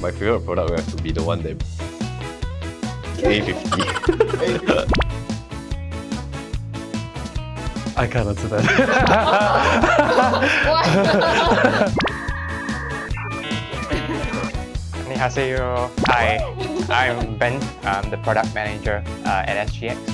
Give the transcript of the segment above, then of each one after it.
My favorite product will have to be the one that A50. I can't answer that. 안녕하세요. Hi, I'm Ben. I'm the product manager at SGX.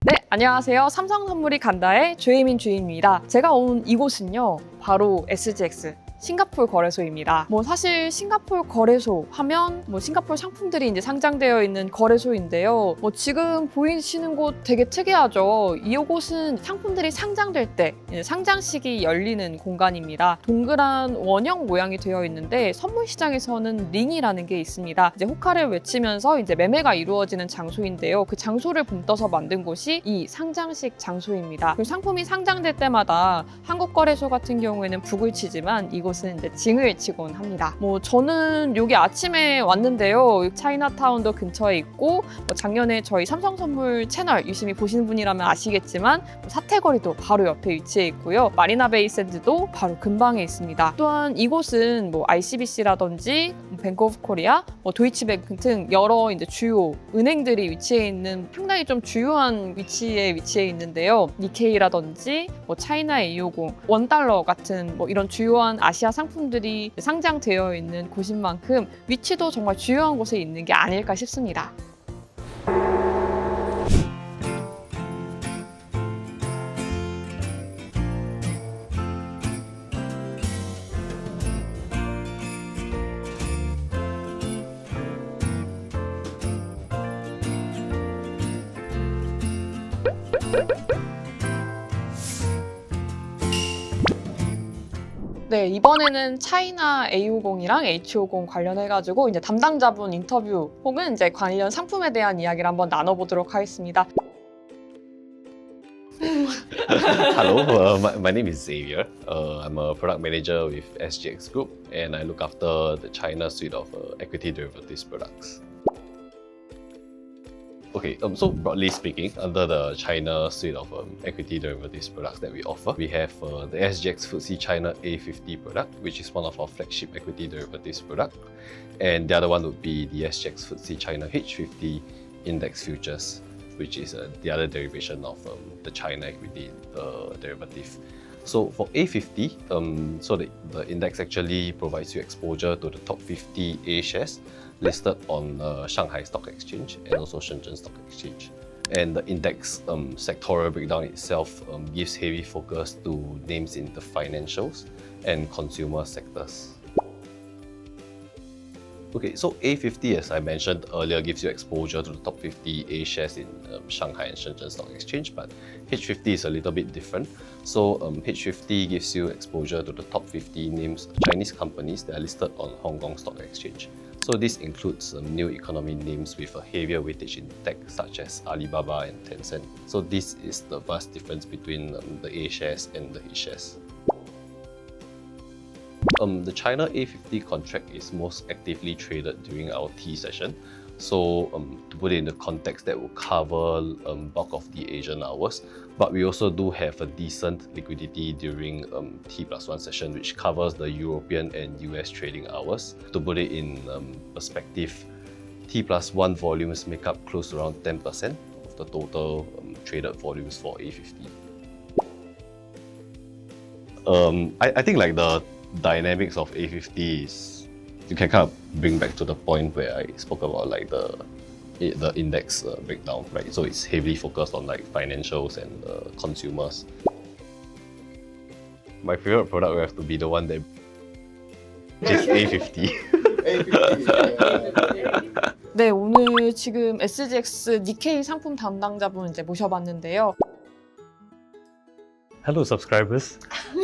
네, 안녕하세요. 삼성선물이 간다의 조혜민 주인입니다. 제가 온 이곳은요, 바로 SGX. 싱가폴 거래소입니다. 사실 싱가폴 거래소 하면 싱가폴 상품들이 이제 상장되어 있는 거래소인데요. 지금 보이시는 곳 되게 특이하죠. 이곳은 상품들이 상장될 때 상장식이 열리는 공간입니다. 동그란 원형 모양이 되어 있는데 선물 시장에서는 링이라는 게 있습니다. 이제 호카를 외치면서 이제 매매가 이루어지는 장소인데요. 그 장소를 봄떠서 만든 곳이 이 상장식 장소입니다. 그리고 상품이 상장될 때마다 한국거래소 같은 경우에는 북을 치지만 이곳은 이제 징을 치곤 합니다. 저는 여기 아침에 왔는데요. 차이나타운도 근처에 있고 작년에 저희 삼성선물 채널 유심히 보시는 분이라면 아시겠지만 사태거리도 바로 옆에 위치해 있고요. 마리나베이 샌드도 바로 근방에 있습니다. 또한 이곳은 ICBC라든지 뱅크 오브 코리아, 도이치뱅크 등 여러 이제 주요 은행들이 위치해 있는 상당히 좀 주요한 위치에 위치해 있는데요. 니케이라든지 차이나 A50, 원달러 같은 이런 주요한 아시아 상품들이 상장되어 있는 곳인 만큼 위치도 정말 주요한 곳에 있는 게 아닐까 싶습니다. 네, 이번에는 차이나 A50이랑 H50 관련해가지고 이제 담당자분 인터뷰 혹은 이제 관련 상품에 대한 이야기를 한번 나눠보도록 하겠습니다. Hello, my name is Xavier. I'm a product manager with SGX Group, and I look after the China suite of equity derivatives products. Okay, so broadly speaking, under the China suite of equity derivatives products that we offer, we have the SGX FTSE China A50 product, which is one of our flagship equity derivatives product, and the other one would be the SGX FTSE China H50 Index Futures, which is the other derivation of the China equity derivative. So for A50, so the index actually provides you exposure to the top 50 A shares listed on Shanghai Stock Exchange and also Shenzhen Stock Exchange. And the index sectoral breakdown itself gives heavy focus to names in the financials and consumer sectors. Okay, so A50, as I mentioned earlier, gives you exposure to the top 50 A shares in Shanghai and Shenzhen Stock Exchange, but H50 is a little bit different. So H50 gives you exposure to the top 50 names, Chinese companies that are listed on Hong Kong Stock Exchange. So this includes new economy names with a heavier weightage in tech, such as Alibaba and Tencent. So this is the vast difference between the A shares and the H shares. The China A50 contract is most actively traded during our T session. So to put it in the context, that will cover bulk of the Asian hours. But we also do have a decent liquidity during T+1 session, which covers the European and US trading hours. To put it in perspective, T+1 volumes make up close to around 10% of the total traded volumes for A50. I think like the dynamics of A50 is, you can kind of bring back to the point where I spoke about like the index breakdown, right? So it's heavily focused on like financials and consumers. My favorite product will have to be the one that is A50. 네, 오늘 지금 SGX 니케이 상품 담당자분 이제 모셔봤는데요. Hello, subscribers.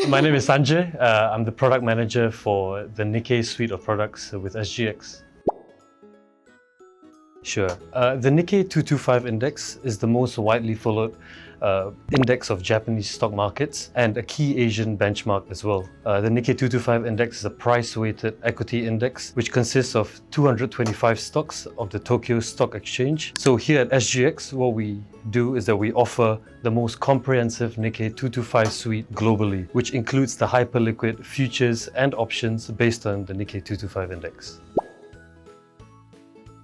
My name is Sanjay. I'm the product manager for the Nikkei suite of products with SGX. Sure. The Nikkei 225 index is the most widely followed index of Japanese stock markets and a key Asian benchmark as well. The Nikkei 225 index is a price-weighted equity index which consists of 225 stocks of the Tokyo Stock Exchange. So here at SGX, what we do is that we offer the most comprehensive Nikkei 225 suite globally, which includes the hyperliquid futures and options based on the Nikkei 225 index.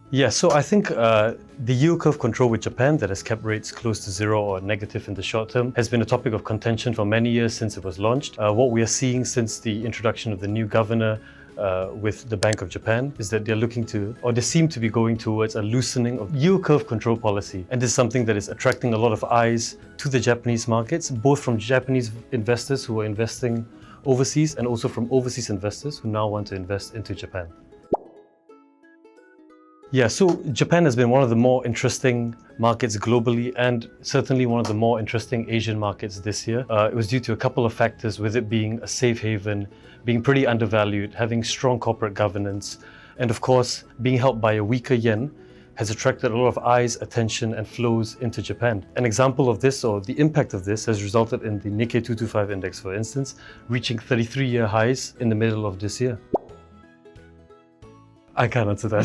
Yeah, so I think the yield curve control with Japan that has kept rates close to zero or negative in the short term has been a topic of contention for many years since it was launched. What we are seeing since the introduction of the new governor with the Bank of Japan is that they're looking to, or they seem to be going towards a loosening of yield curve control policy. And this is something that is attracting a lot of eyes to the Japanese markets, both from Japanese investors who are investing overseas and also from overseas investors who now want to invest into Japan. Yeah, so Japan has been one of the more interesting markets globally and certainly one of the more interesting Asian markets this year. It was due to a couple of factors, with it being a safe haven, being pretty undervalued, having strong corporate governance, and of course, being helped by a weaker yen has attracted a lot of eyes, attention, and flows into Japan. An example of this, or the impact of this, has resulted in the Nikkei 225 index, for instance, reaching 33-year highs in the middle of this year. I can't answer that.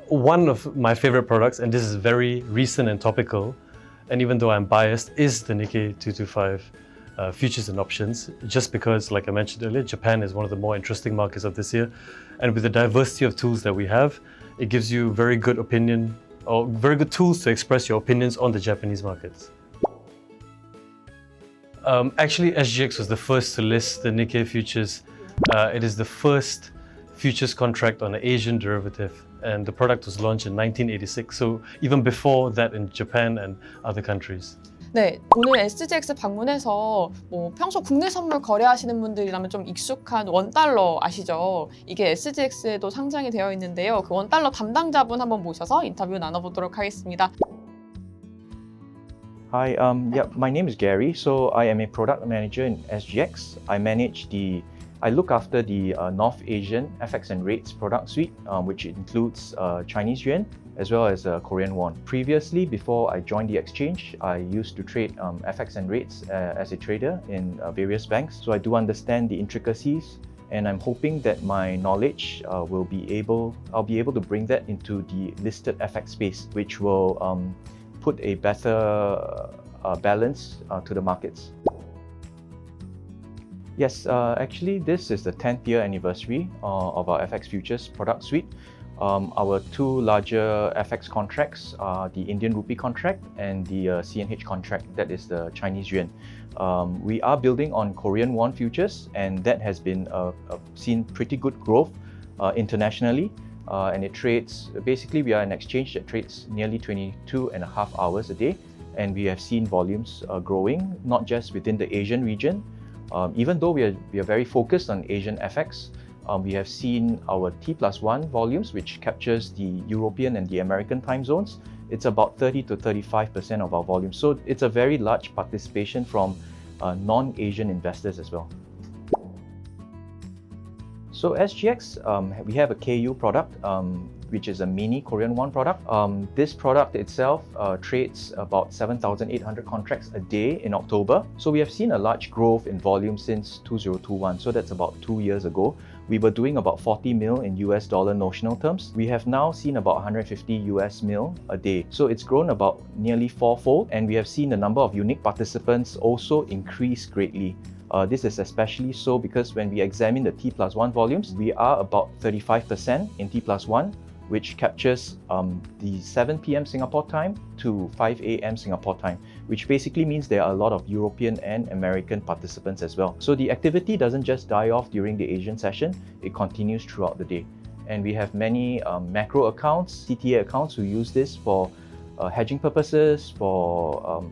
One of my favorite products, and this is very recent and topical, and even though I'm biased, is the Nikkei 225 futures and options, just because, like I mentioned earlier, Japan is one of the more interesting markets of this year. And with the diversity of tools that we have, it gives you very good opinion, or very good tools to express your opinions on the Japanese markets. Actually, SGX was the first to list the Nikkei futures. It is the first futures contract on an Asian derivative, and the product was launched in 1986, so even before that in Japan and other countries. 네, 오늘 SGX 방문해서 평소 국내 선물 거래하시는 분들이라면 좀 익숙한 원달러 아시죠? 이게 SGX에도 상장이 되어 있는데요. 그 원달러 담당자분 한번 모셔서 인터뷰 나눠보도록 하겠습니다. Hi, my name is Gary. So I am a product manager in SGX. I look after the North Asian FX and rates product suite, which includes Chinese yuan as well as Korean won. Previously, before I joined the exchange, I used to trade FX and rates as a trader in various banks. So I do understand the intricacies, and I'm hoping that my knowledge I'll be able to bring that into the listed FX space, which will put a better balance to the markets. Yes, actually this is the 10th year anniversary of our FX futures product suite. Our two larger FX contracts are the Indian rupee contract and the CNH contract, that is the Chinese yuan. We are building on Korean won futures, and that has been seen pretty good growth internationally. And it trades, basically we are an exchange that trades nearly 22.5 hours a day, and we have seen volumes growing, not just within the Asian region. Even though we are very focused on Asian FX, we have seen our T+1 volumes, which captures the European and the American time zones. It's about 30 to 35% of our volume. So it's a very large participation from non-Asian investors as well. So SGX, we have a KU product, which is a mini Korean won product. This product itself trades about 7,800 contracts a day in October. So we have seen a large growth in volume since 2021. So that's about 2 years ago. We were doing about 40 mil in US dollar notional terms. We have now seen about 150 US mil a day. So it's grown about nearly fourfold, and we have seen the number of unique participants also increase greatly. This is especially so because when we examine the T+1 volumes, we are about 35% in T+1, which captures the 7 p.m. Singapore time to 5 a.m. Singapore time, which basically means there are a lot of European and American participants as well. So the activity doesn't just die off during the Asian session, it continues throughout the day. And we have many macro accounts, CTA accounts, who use this for hedging purposes, for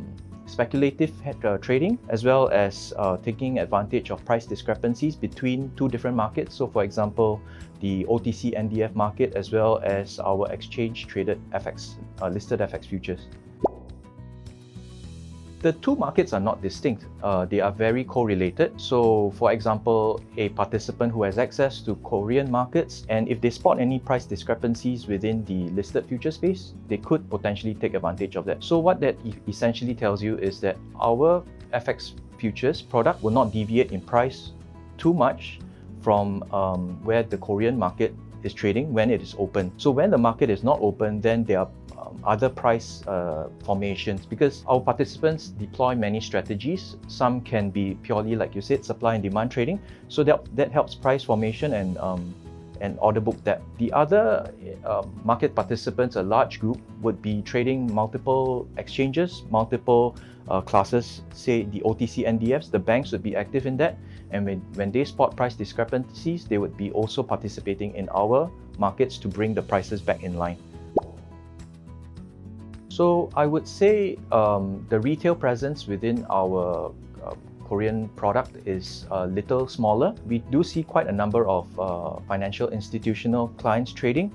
speculative trading, as well as taking advantage of price discrepancies between two different markets. So for example, the OTC NDF market, as well as our exchange traded FX, listed FX futures. The two markets are not distinct. They are very correlated. So, for example, a participant who has access to Korean markets, and if they spot any price discrepancies within the listed future space, they could potentially take advantage of that. So, what that essentially tells you is that our FX futures product will not deviate in price too much from where the Korean market is trading when it is open. So, when the market is not open, then there are other price formations, because our participants deploy many strategies. Some can be purely, like you said, supply and demand trading. So that helps price formation and order book depth. The other market participants, a large group, would be trading multiple exchanges, multiple classes, say the OTC NDFs. The banks would be active in that. And when they spot price discrepancies, they would be also participating in our markets to bring the prices back in line. So I would say the retail presence within our Korean product is a little smaller. We do see quite a number of financial institutional clients trading.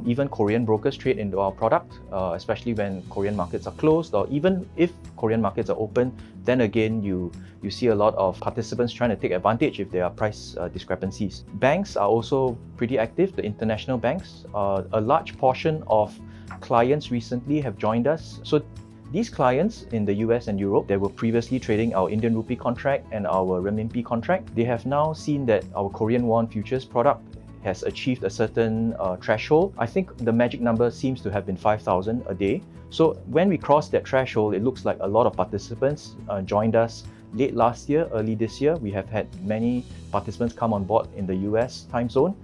Even Korean brokers trade into our product, especially when Korean markets are closed, or even if Korean markets are open, then again you see a lot of participants trying to take advantage if there are price discrepancies. Banks are also pretty active, the international banks. A large portion of clients recently have joined us. So these clients in the US and Europe that were previously trading our Indian rupee contract and our renminbi contract, they have now seen that our Korean won futures product has achieved a certain threshold. I think the magic number seems to have been 5,000 a day. So when we crossed that threshold, it looks like a lot of participants joined us late last year, early this year. We have had many participants come on board in the US time zone.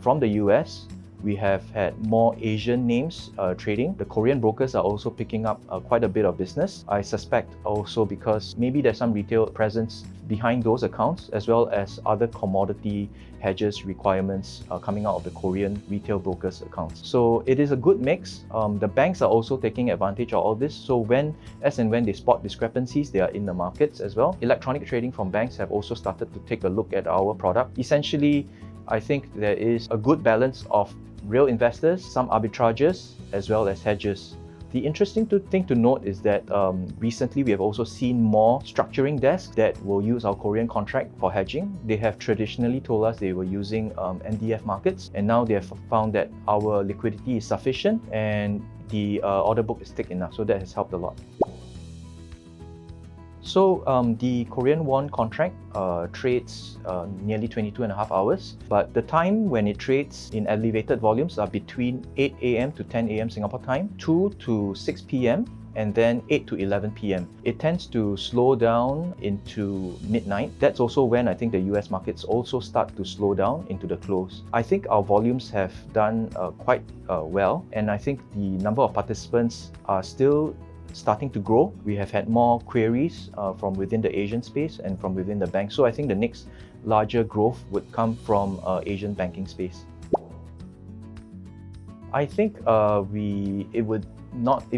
From the US, we have had more Asian names trading. The Korean brokers are also picking up quite a bit of business. I suspect also because maybe there's some retail presence behind those accounts, as well as other commodity hedges requirements coming out of the Korean retail brokers accounts. So it is a good mix. The banks are also taking advantage of all this. So when they spot discrepancies, they are in the markets as well. Electronic trading from banks have also started to take a look at our product. Essentially, I think there is a good balance of real investors, some arbitragers, as well as hedgers. The interesting thing to note is that recently we have also seen more structuring desks that will use our Korean contract for hedging. They have traditionally told us they were using NDF markets, and now they have found that our liquidity is sufficient and the order book is thick enough, so that has helped a lot. So the Korean won contract trades nearly 22.5 hours, but the time when it trades in elevated volumes are between 8 a.m. to 10 a.m. Singapore time, 2 to 6 p.m. and then 8 to 11 p.m. It tends to slow down into midnight. That's also when I think the US markets also start to slow down into the close. I think our volumes have done quite well, and I think the number of participants are still starting to grow. We have had more queries from within the Asian space and from within the bank. So I think the next larger growth would come from Asian banking space. I think if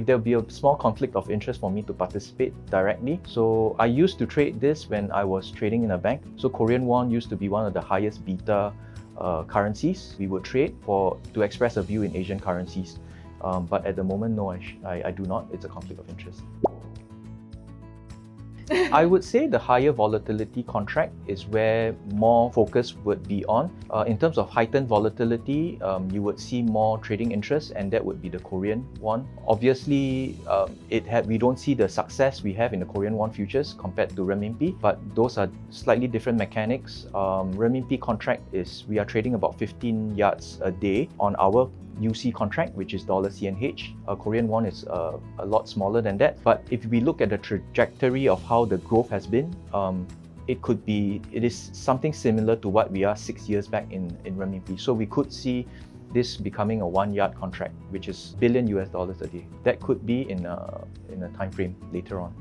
there'll be a small conflict of interest for me to participate directly. So I used to trade this when I was trading in a bank. So Korean won used to be one of the highest beta currencies we would trade to express a view in Asian currencies. But at the moment, no, I do not. It's a conflict of interest. I would say the higher volatility contract is where more focus would be on. In terms of heightened volatility, you would see more trading interest, and that would be the Korean won. Obviously, we don't see the success we have in the Korean won futures compared to renminbi, but those are slightly different mechanics. Renminbi contract we are trading about 15 yards a day on our UC contract, which is $CNH. Korean won is a lot smaller than that. But if we look at the trajectory of how the growth has been, it is something similar to what we are 6 years back in renminbi. So we could see this becoming a 1 yard contract, which is $1 billion a day. That could be in a time frame later on.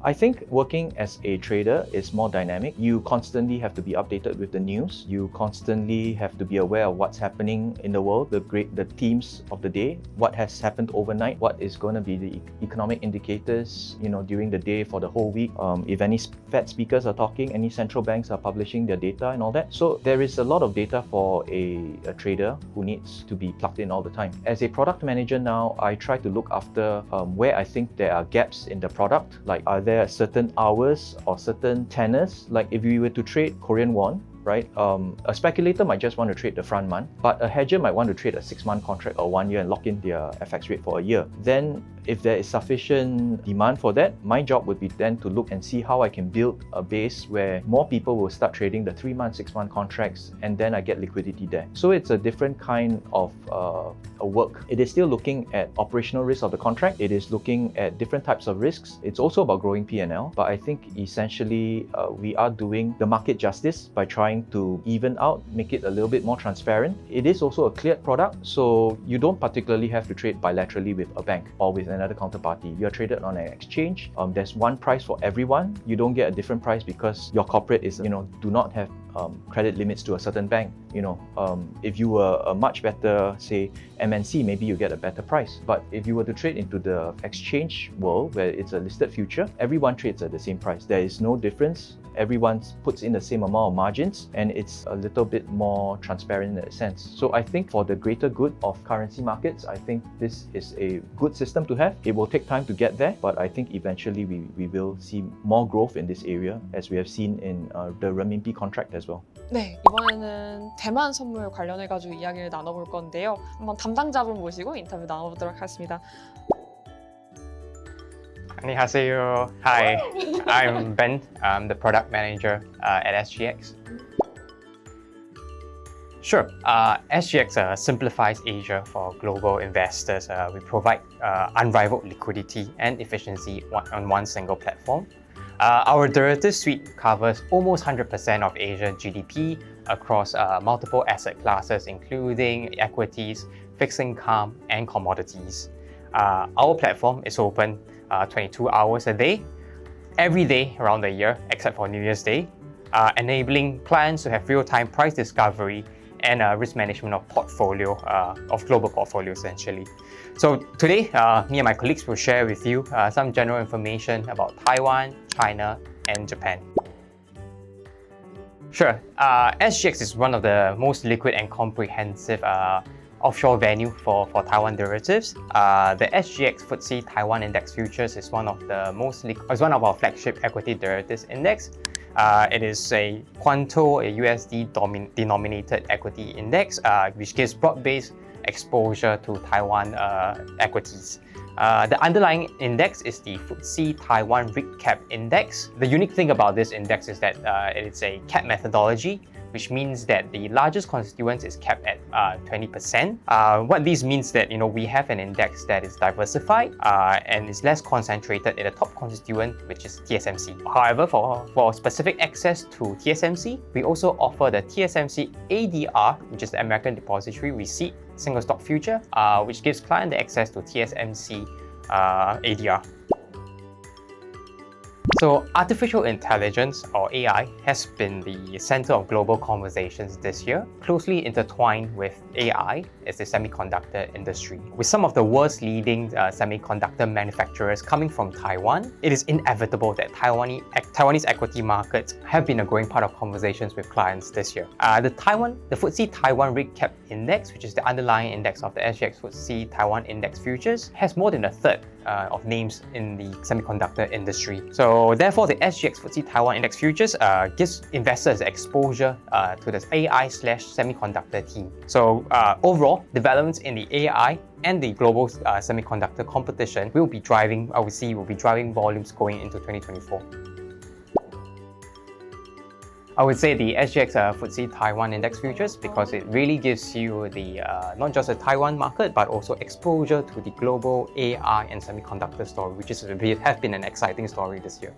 I think working as a trader is more dynamic. You constantly have to be updated with the news. You constantly have to be aware of what's happening in the world, the themes of the day, what has happened overnight, what is going to be the economic indicators, during the day for the whole week. If any Fed speakers are talking, any central banks are publishing their data and all that. So there is a lot of data for a trader who needs to be plugged in all the time. As a product manager now, I try to look after where I think there are gaps in the product. Like, are there certain hours or certain tenors? Like if you were to trade Korean won, right? A speculator might just want to trade the front month, but a hedger might want to trade a 6-month contract or 1 year and lock in their FX rate for a year. Then if there is sufficient demand for that, my job would be then to look and see how I can build a base where more people will start trading the 3-month, 6-month contracts, and then I get liquidity there. So it's a different kind of a work. It is still looking at operational risk of the contract. It is looking at different types of risks. It's also about growing P&L, but I think essentially we are doing the market justice by trying to even out, make it a little bit more transparent. It is also a cleared product, so you don't particularly have to trade bilaterally with a bank or with another counterparty. You're traded on an exchange. There's one price for everyone. You don't get a different price because your corporate is, do not have credit limits to a certain bank. If you were a much better, say, MNC, maybe you get a better price. But if you were to trade into the exchange world where it's a listed future, everyone trades at the same price. There is no difference. Everyone puts in the same amount of margins, and it's a little bit more transparent in that sense. So I think for the greater good of currency markets, I think this is a good system to have. It will take time to get there, but I think eventually we will see more growth in this area, as we have seen in the renminbi contract as well. 네, 이번에는 대만선물 관련해가지고 이야기를 나눠볼 건데요. 한번 담당자분 모시고 인터뷰 나눠보도록 하겠습니다. 안녕하세요. Hi, I'm Ben. I'm the product manager at SGX. Sure. SGX simplifies Asia for global investors. We provide unrivaled liquidity and efficiency on one single platform. Our derivatives suite covers almost 100% of Asian GDP across multiple asset classes, including equities, fixed income, and commodities. Our platform is open 22 hours a day, every day around the year, except for New Year's Day, enabling clients to have real-time price discovery and risk management of portfolio, of global portfolio essentially. So today, me and my colleagues will share with you some general information about Taiwan, China, and Japan. Sure, SGX is one of the most liquid and comprehensive offshore venue for Taiwan derivatives. The SGX FTSE Taiwan Index Futures is one of our flagship equity derivatives index. It is a Quanto, a USD denominated equity index, which gives broad-based exposure to Taiwan equities. The underlying index is the FTSE Taiwan REIT Cap Index. The unique thing about this index is that it's a cap methodology, which means that the largest constituent is capped at 20%. What this means that we have an index that is diversified and is less concentrated in the top constituent, which is TSMC. However, for specific access to TSMC, we also offer the TSMC ADR, which is the American Depository Receipt Single Stock Future, which gives client the access to TSMC ADR. So artificial intelligence, or AI, has been the center of global conversations this year. Closely intertwined with AI is the semiconductor industry. With some of the world's leading semiconductor manufacturers coming from Taiwan, it is inevitable that Taiwanese equity markets have been a growing part of conversations with clients this year. The FTSE Taiwan REIT Cap Index, which is the underlying index of the SGX FTSE Taiwan Index Futures, has more than a third of names in the semiconductor industry. So therefore, the SGX FTSE Taiwan Index Futures gives investors exposure to this AI/semiconductor theme. So overall, developments in the AI and the global semiconductor competition will be driving volumes going into 2024. I would say the SGX FTSE Taiwan Index Futures, because it really gives you the not just the Taiwan market, but also exposure to the global AI and semiconductor story, which has been an exciting story this year.